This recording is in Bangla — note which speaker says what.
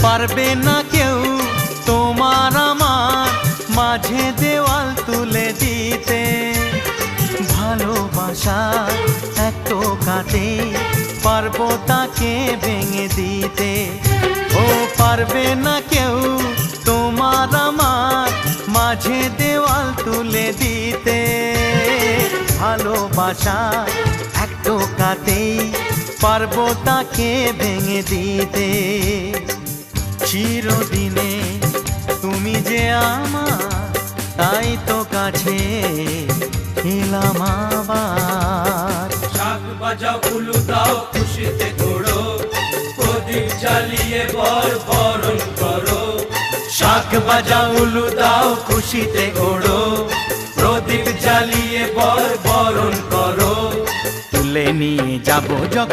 Speaker 1: পারবে না কেউ তোমার আমার মাঝে দেওয়াল তুলে দিতে। ভালোবাসা এক টোকাতে পারবো তাকে ভেঙে দিতে। ও পারবে না কেউ তোমার আমার মাঝে দেওয়াল তুলে দিতে। ভালোবাসা এক টোকাতেই পারবো তাকে ভেঙে দিতে। চিরদিনে তুমি যে আমার, তাই তো কাছে এলাম আবার।
Speaker 2: শাক বাজাও উলু দাও খুশিতে ঘোড়ো, প্রদীপ জ্বালিয়ে বরণ করো।
Speaker 1: শাক বাজাও উলু দাও খুশিতে ঘোড়ো, প্রদীপ জ্বালিয়ে বরণ করো। তুলে নিয়ে যাবো যখন